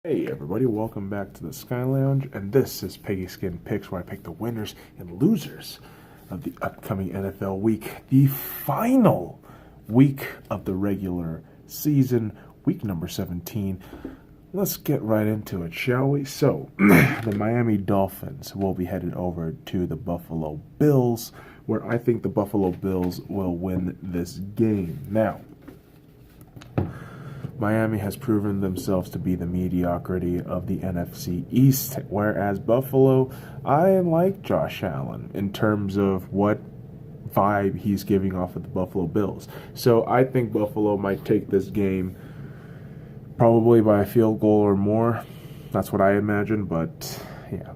Hey everybody, welcome back to the Sky Lounge, and this is Piggyskin Picks, where I pick the winners and losers of the upcoming NFL week, the final week of the regular season, week number 17. Let's get right into it, shall we? So, the Miami Dolphins will be headed over to the Buffalo Bills, where I think the Buffalo Bills will win this game. Now, Miami has proven themselves to be the mediocrity of the NFC East, whereas Buffalo, I like Josh Allen in terms of what vibe he's giving off of the Buffalo Bills. So I think Buffalo might take this game probably by a field goal or more. That's what I imagine, but yeah,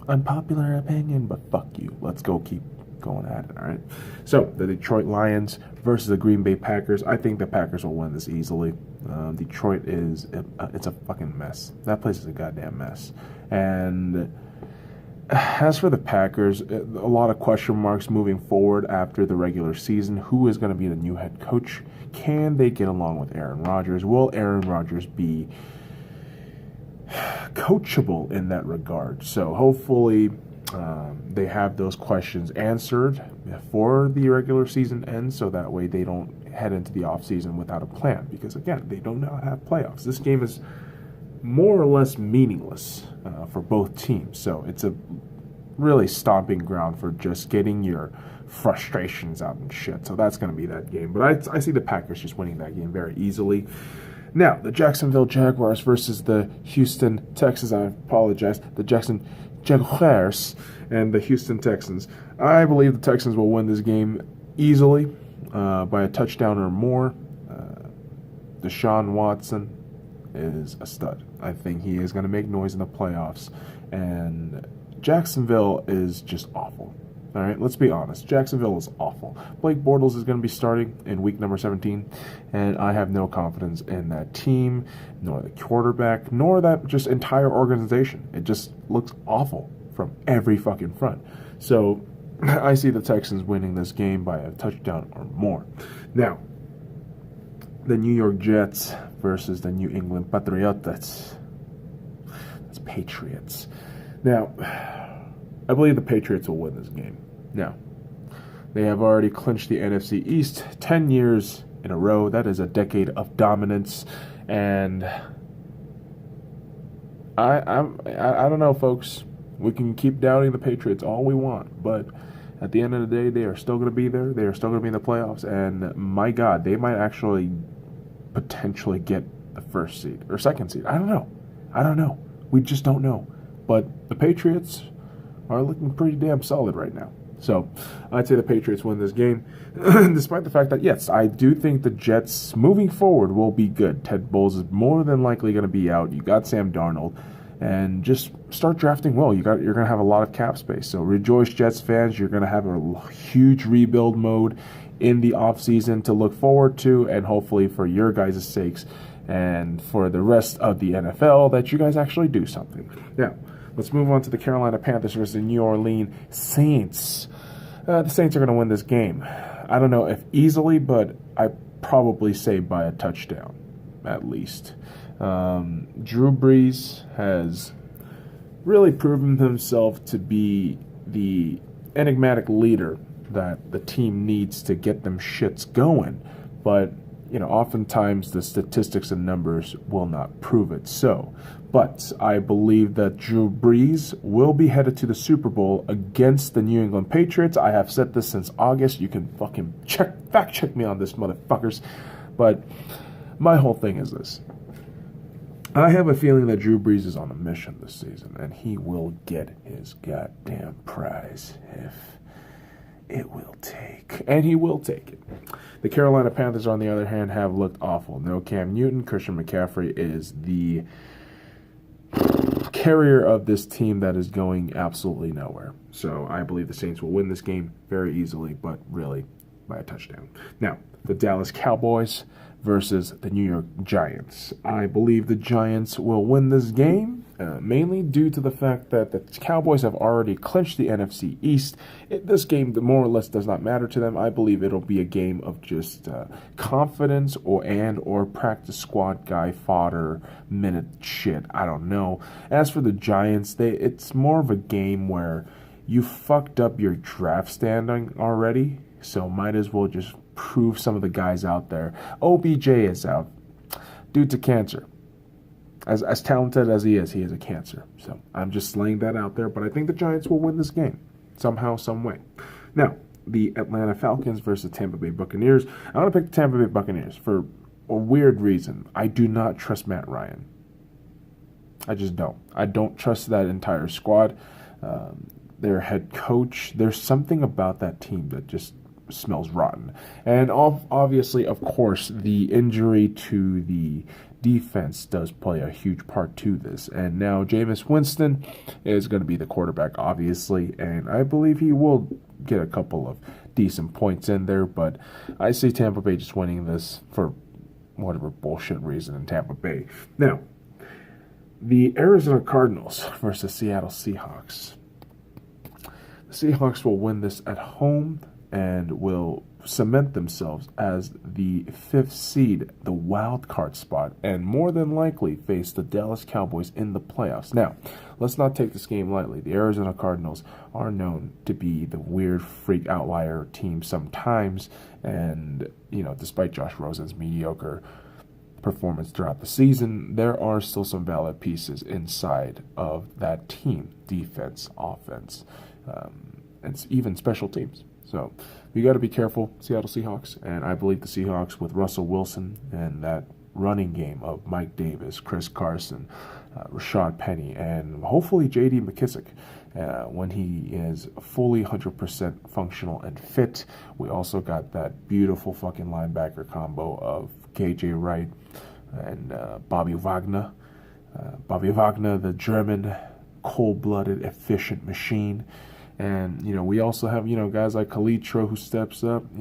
unpopular opinion, but fuck you. Let's go keep going at it, all right? So, the Detroit Lions versus the Green Bay Packers. I think the Packers will win this easily. Detroit is, it's a fucking mess. That place is a goddamn mess. And as for the Packers, a lot of question marks moving forward after the regular season. Who is going to be the new head coach? Can they get along with Aaron Rodgers? Will Aaron Rodgers be coachable in that regard? So, hopefully they have those questions answered before the regular season ends, so that way they don't head into the offseason without a plan, because again, they don't now have playoffs. This game is more or less meaningless for both teams, so it's a really stomping ground for just getting your frustrations out and shit. So that's going to be that game, but I see the Packers just winning that game very easily. Now, the Jacksonville Jaguars versus the Houston Texans. I apologize. The Jackson Jaguars and the Houston Texans. I believe the Texans will win this game easily by a touchdown or more. Deshaun Watson is a stud. I think he is going to make noise in the playoffs. And Jacksonville is just awful. All right, let's be honest. Jacksonville is awful. Blake Bortles is going to be starting in week number 17, and I have no confidence in that team, nor the quarterback, nor that just entire organization. It just looks awful from every fucking front. So I see the Texans winning this game by a touchdown or more. Now, the New York Jets versus the New England Patriots. That's Patriots. Now, I believe the Patriots will win this game. Now, they have already clinched the NFC East 10 years in a row. That is a decade of dominance. And I don't know, folks. We can keep doubting the Patriots all we want, but at the end of the day, they are still going to be there. They are still going to be in the playoffs. And my God, they might actually potentially get the first seed or second seed. I don't know. We just don't know. But the Patriots are looking pretty damn solid right now. So I'd say the Patriots win this game, despite the fact that, yes, I do think the Jets moving forward will be good. Ted Bowles is more than likely going to be out. You got Sam Darnold, and just start drafting well. You're going to have a lot of cap space. So rejoice, Jets fans. You're going to have a huge rebuild mode in the offseason to look forward to, and hopefully for your guys' sakes and for the rest of the NFL that you guys actually do something. Now, let's move on to the Carolina Panthers versus the New Orleans Saints. The Saints are going to win this game. I don't know if easily, but I probably say by a touchdown, at least. Drew Brees has really proven himself to be the enigmatic leader that the team needs to get them shits going. But, oftentimes the statistics and numbers will not prove it so. But I believe that Drew Brees will be headed to the Super Bowl against the New England Patriots. I have said this since August. You can fucking fact check me on this, motherfuckers. But my whole thing is this. I have a feeling that Drew Brees is on a mission this season, and he will get his goddamn prize if it will take. And he will take it. The Carolina Panthers, on the other hand, have looked awful. No Cam Newton. Christian McCaffrey is the carrier of this team that is going absolutely nowhere. So I believe the Saints will win this game very easily, but really by a touchdown. Now, the Dallas Cowboys versus the New York Giants. I believe the Giants will win this game mainly due to the fact that the Cowboys have already clinched the NFC East. This game, more or less, does not matter to them. I believe it'll be a game of just confidence or practice squad guy fodder minute shit. I don't know. As for the Giants, it's more of a game where you fucked up your draft standing already, so might as well just prove some of the guys out there. OBJ is out due to cancer. As talented as he is a cancer. So I'm just laying that out there. But I think the Giants will win this game somehow, some way. Now, the Atlanta Falcons versus Tampa Bay Buccaneers. I'm going to pick the Tampa Bay Buccaneers for a weird reason. I do not trust Matt Ryan. I just don't. I don't trust that entire squad. Their head coach, there's something about that team that just smells rotten. And obviously, of course, the injury to the defense does play a huge part to this. And now Jameis Winston is going to be the quarterback, obviously, and I believe he will get a couple of decent points in there, but I see Tampa Bay just winning this for whatever bullshit reason in Tampa Bay. Now, the Arizona Cardinals versus Seattle Seahawks. The Seahawks will win this at home and will cement themselves as the 5th seed, the wild card spot, and more than likely face the Dallas Cowboys in the playoffs. Now, let's not take this game lightly. The Arizona Cardinals are known to be the weird freak outlier team sometimes, and, despite Josh Rosen's mediocre performance throughout the season, there are still some valid pieces inside of that team, defense, offense, and even special teams. So you got to be careful, Seattle Seahawks, and I believe the Seahawks with Russell Wilson and that running game of Mike Davis, Chris Carson, Rashad Penny, and hopefully J.D. McKissick when he is fully 100% functional and fit. We also got that beautiful fucking linebacker combo of K.J. Wright and Bobby Wagner. Bobby Wagner, the German cold-blooded, efficient machine. And, we also have, guys like Kalitro who steps up,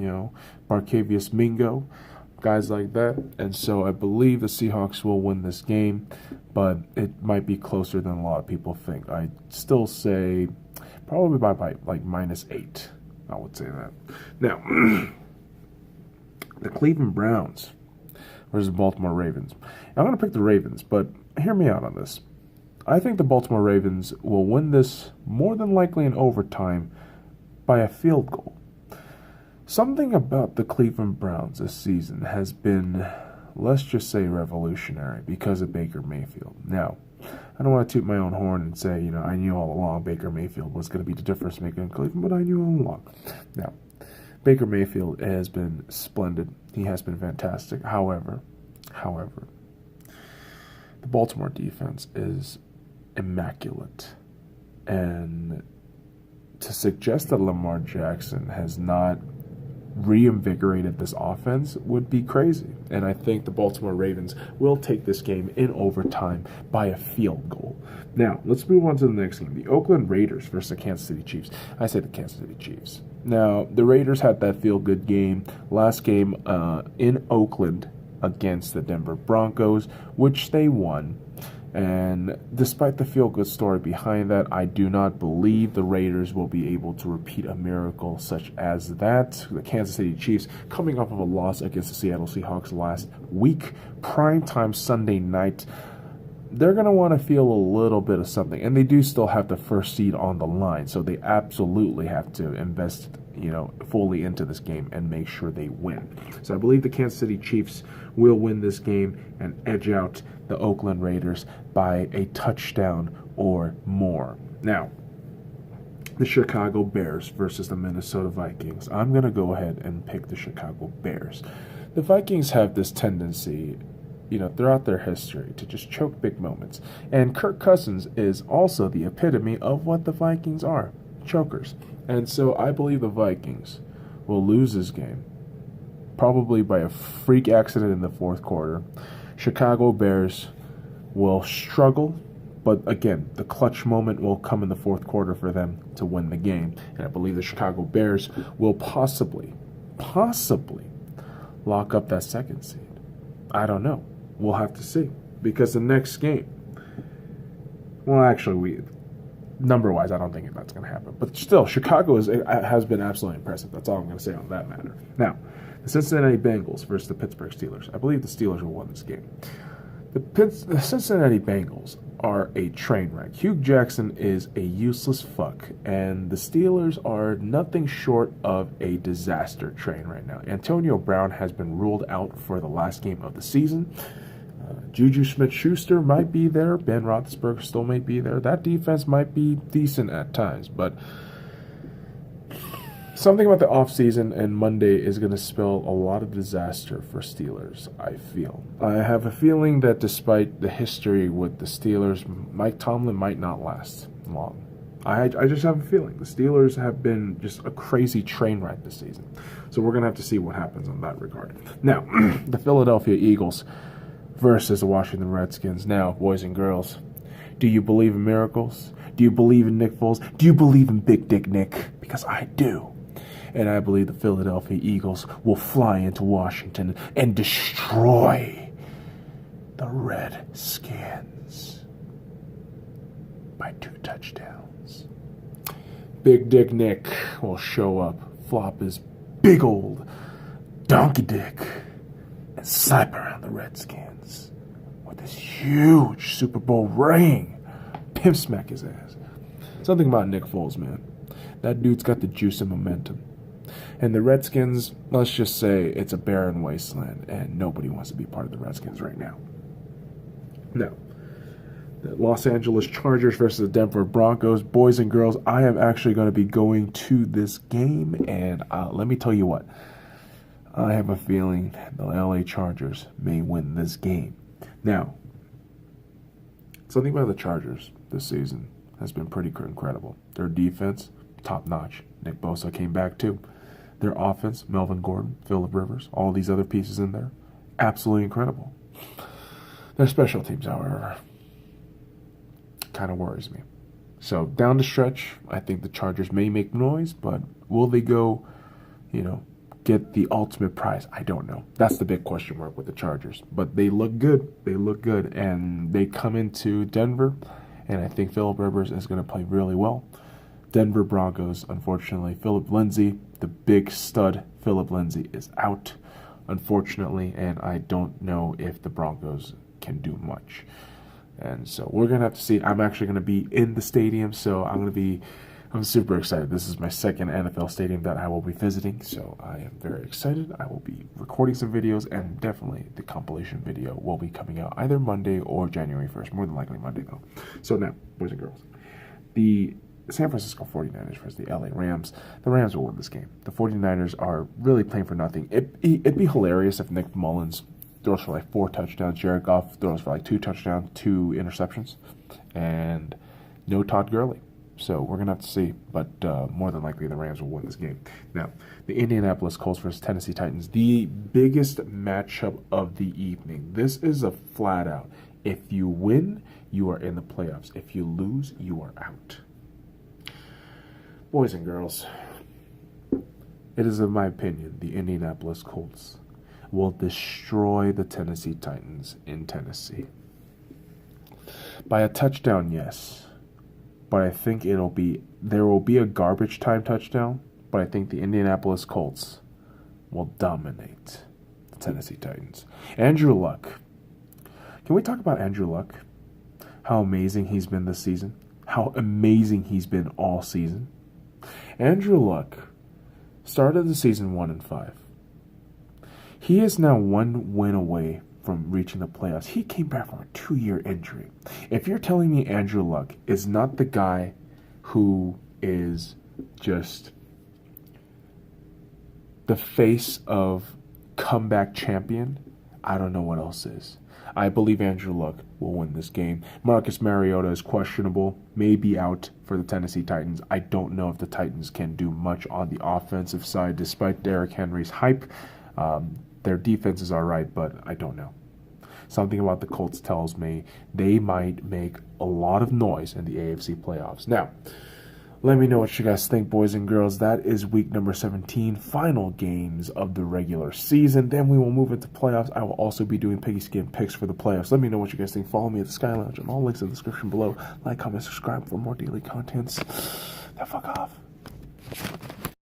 Barkevius Mingo, guys like that. And so I believe the Seahawks will win this game, but it might be closer than a lot of people think. I still say probably by like -8. I would say that. Now, the Cleveland Browns versus Baltimore Ravens. I'm going to pick the Ravens, but hear me out on this. I think the Baltimore Ravens will win this more than likely in overtime by a field goal. Something about the Cleveland Browns this season has been, let's just say, revolutionary because of Baker Mayfield. Now, I don't want to toot my own horn and say, I knew all along Baker Mayfield was going to be the difference maker in Cleveland, but I knew all along. Now, Baker Mayfield has been splendid. He has been fantastic. However, the Baltimore defense is immaculate. And to suggest that Lamar Jackson has not reinvigorated this offense would be crazy. And I think the Baltimore Ravens will take this game in overtime by a field goal. Now, let's move on to the next game. The Oakland Raiders versus the Kansas City Chiefs. I say the Kansas City Chiefs. Now, the Raiders had that feel-good game last game in Oakland against the Denver Broncos, which they won. And despite the feel-good story behind that, I do not believe the Raiders will be able to repeat a miracle such as that. The Kansas City Chiefs coming off of a loss against the Seattle Seahawks last week, primetime Sunday night. They're going to want to feel a little bit of something. And they do still have the first seed on the line, so they absolutely have to invest, fully into this game and make sure they win. So I believe the Kansas City Chiefs will win this game and edge out the Oakland Raiders by a touchdown or more. Now, the Chicago Bears versus the Minnesota Vikings. I'm going to go ahead and pick the Chicago Bears. The Vikings have this tendency, throughout their history to just choke big moments. And Kirk Cousins is also the epitome of what the Vikings are, chokers. And so I believe the Vikings will lose this game, probably by a freak accident in the fourth quarter. Chicago Bears will struggle, but again, the clutch moment will come in the fourth quarter for them to win the game. And I believe the Chicago Bears will possibly lock up that second seed. I don't know. We'll have to see. Because the next game, Well, actually, number-wise, I don't think that's going to happen. But still, Chicago has been absolutely impressive. That's all I'm going to say on that matter. Now, the Cincinnati Bengals versus the Pittsburgh Steelers. I believe the Steelers will win this game. The Cincinnati Bengals are a train wreck. Hugh Jackson is a useless fuck, and the Steelers are nothing short of a disaster train right now. Antonio Brown has been ruled out for the last game of the season. Juju Smith-Schuster might be there. Ben Roethlisberger still might be there. That defense might be decent at times, but something about the offseason and Monday is going to spell a lot of disaster for Steelers, I feel. I have a feeling that despite the history with the Steelers, Mike Tomlin might not last long. I just have a feeling. The Steelers have been just a crazy train wreck this season. So we're going to have to see what happens in that regard. Now, the Philadelphia Eagles versus the Washington Redskins. Now, boys and girls, do you believe in miracles? Do you believe in Nick Foles? Do you believe in Big Dick Nick? Because I do. And I believe the Philadelphia Eagles will fly into Washington and destroy the Redskins by 2 touchdowns. Big Dick Nick will show up, flop his big old donkey dick, and slap around the Redskins with this huge Super Bowl ring. Pimp smack his ass. Something about Nick Foles, man. That dude's got the juice and momentum. And the Redskins, let's just say it's a barren wasteland, and nobody wants to be part of the Redskins right now. Now, the Los Angeles Chargers versus the Denver Broncos. Boys and girls, I am actually going to be going to this game, and let me tell you what. I have a feeling the LA Chargers may win this game. Now, something about the Chargers this season has been pretty incredible. Their defense, top-notch. Nick Bosa came back too. Their offense, Melvin Gordon, Phillip Rivers, all these other pieces in there, absolutely incredible. Their special teams, however, kind of worries me. So down the stretch, I think the Chargers may make noise, but will they go, get the ultimate prize? I don't know. That's the big question mark with the Chargers. But they look good. They look good. And they come into Denver, and I think Phillip Rivers is going to play really well. Denver Broncos, unfortunately, Philip Lindsay, the big stud Philip Lindsay, is out, unfortunately, and I don't know if the Broncos can do much. And so we're going to have to see. I'm actually going to be in the stadium, so I'm super excited. This is my second NFL stadium that I will be visiting, so I am very excited. I will be recording some videos, and definitely the compilation video will be coming out either Monday or January 1st, more than likely Monday, though. So now, boys and girls, the San Francisco 49ers versus the LA Rams. The Rams will win this game. The 49ers are really playing for nothing. It'd be hilarious if Nick Mullins throws for like 4 touchdowns, Jared Goff throws for like 2 touchdowns, 2 interceptions, and no Todd Gurley. So we're going to have to see, but more than likely the Rams will win this game. Now, the Indianapolis Colts versus Tennessee Titans, the biggest matchup of the evening. This is a flat out. If you win, you are in the playoffs. If you lose, you are out. Boys and girls, it is, in my opinion, the Indianapolis Colts will destroy the Tennessee Titans in Tennessee. By a touchdown, yes. But I think there will be a garbage time touchdown, but I think the Indianapolis Colts will dominate the Tennessee Titans. Andrew Luck. Can we talk about Andrew Luck? How amazing he's been this season. How amazing he's been all season. Andrew Luck started the season 1-5. He is now 1 win away from reaching the playoffs. He came back from a 2-year injury. If you're telling me Andrew Luck is not the guy who is just the face of comeback champion, I don't know what else is. I believe Andrew Luck will win this game. Marcus Mariota is questionable, may be out for the Tennessee Titans. I don't know if the Titans can do much on the offensive side, despite Derrick Henry's hype. Their defense is all right, but I don't know. Something about the Colts tells me they might make a lot of noise in the AFC playoffs. Now, Let me know what you guys think, boys and girls. That is week number 17, final games of the regular season. Then we will move into playoffs. I will also be doing Piggyskin picks for the playoffs. Let me know what you guys think. Follow me at the Sky Lounge on all links in the description below. Like, comment, subscribe for more daily contents. Now fuck off.